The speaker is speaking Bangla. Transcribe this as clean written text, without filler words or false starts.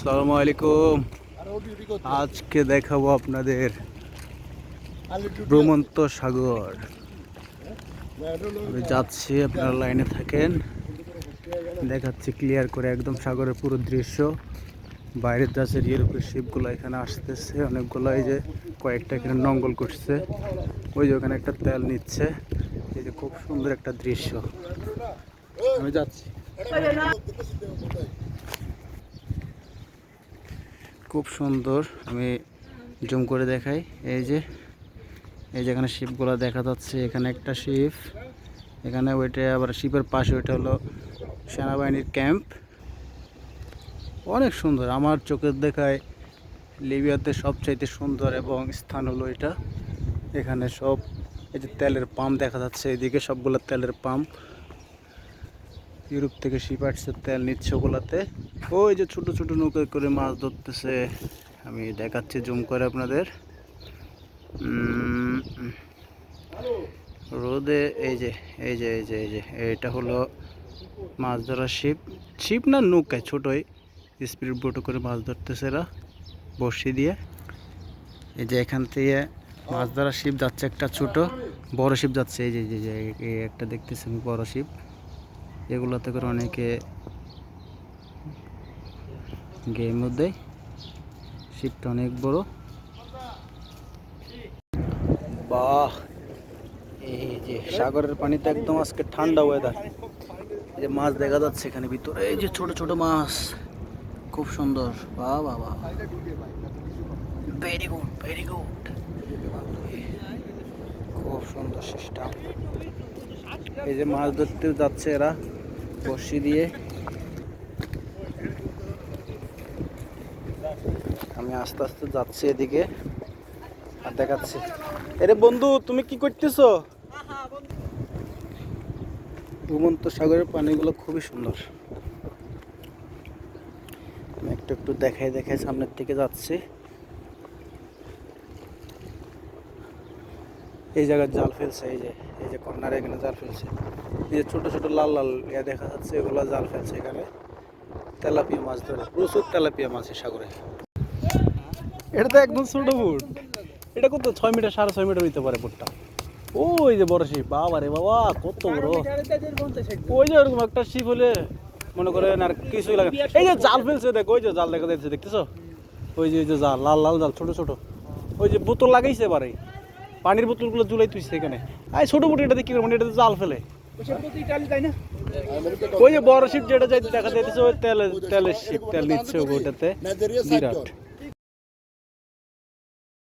আসসালামু আলাইকুম। আজকে দেখাবো আপনাদের ভ্রমন্ত সাগর। আমি যাচ্ছি, আপনারা লাইনে থাকেন, দেখাচ্ছি ক্লিয়ার করে একদম সাগরের পুরো দৃশ্য। বাইরের জাহাজের ইউরোপের শিপগুলো এখানে আসতেছে অনেকগুলো, এই যে কয়েকটা এখানে নঙ্গল করছে, ওই যে ওখানে একটা তেল নিচ্ছে। এই যে খুব সুন্দর একটা দৃশ্য, আমি যাচ্ছি, খুব সুন্দর। আমি জুম করে দেখাই, এই যে এখানে শিপগুলো দেখা যাচ্ছে। এখানে একটা শিপ, এখানে ওইটা আবার শিপের পাশে ওইটা হলো সেনাবাহিনীর ক্যাম্প। অনেক সুন্দর, আমার চোখের দেখায় লিবিয়াতে সবচাইতে সুন্দর এবং স্থান হলো এটা। এখানে সব এই যে তেলের পাম্প দেখা যাচ্ছে, এদিকে সবগুলো তেলের পাম্প। ইউরোপ থেকে শিপ আসছে, তেল নিচ্ছে ওগুলাতে। ওই যে ছোট ছোট নৌকা করে মাছ ধরতেছে, আমি দেখাচ্ছি জুম করে আপনাদের। রোদে এই যে এই যে এই যে এই যে এটা হলো মাছ ধরার শিপ, শিপ না নৌকায়, ছোটই স্পিড বোটে করে মাছ ধরতেছে এরা বড়শি দিয়ে। এই যে এখান থেকে মাছ ধরার শিপ যাচ্ছে, একটা ছোট বড় শিপ যাচ্ছে। এই যে যে এই একটা দেখতেছি আমি বড় শিপ, এগুলোতে করে অনেকে গেম মধ্যে। শিপটা অনেক বড়। বাহ, এই যে সাগরের পানিতে একদম আজকে ঠান্ডা ওয়েদার। এই যে মাছ দেখা যাচ্ছে এখানে ভিতরে, এই যে ছোট ছোট মাছ, খুব সুন্দর। বাহ বাহ বাহ, ভেরি গুড ভেরি গুড, খুব সুন্দর সিস্টেম। এই যে মাছ ধরতে যাচ্ছে এরা বড়শি দিয়ে। আমি আস্তে আস্তে যাচ্ছি এদিকে আর দেখাচ্ছি। এরে বন্ধু, তুমি কি করতেছো? ভূমন্ত সাগরের পানিগুলো খুবই সুন্দর। আমি একটু একটু দেখাই দেখাই সামনের দিকে যাচ্ছি। এই জায়গায় জাল ফেলছে, এই যে কর্নারে এখানে জাল ফেলছে। এই যে ছোট ছোট লাল লাল ইয়া দেখা যাচ্ছে, এগুলো জাল ফেলছে এখানে। তেলাপিয়া মাছ ধরে, প্রচুর তেলাপিয়া মাছ সাগরে। এটা তো একদম ছোট বুট, এটা কত 6 মিটার 6.5 মিটার হইতে পারে বুটটা। ওই যে বড় শিপ, বাবা রে বাবা কত বড়। ওই যে ওরকম একটা শিপ হলে মনে করেন আর কিছুই লাগে। এই যে জাল ফেলছে, দেখো ওই যে জাল দেখা যাচ্ছে, দেখতেছো? ওই যে জাল, লাল লাল জাল, ছোট ছোট। ওই যে বোতল লাগাইছে এবারে, পানির বোতলগুলো জুলাই তুইছে এখানে। এই ছোট বুট এটা কি করবেন, এটা জাল ফেলে। ওই যে বড় শিপ যেটা দেখা যাইতেছে, ওই তেলের শিপ, তেল নিচ্ছে ওটাতে বিরাট।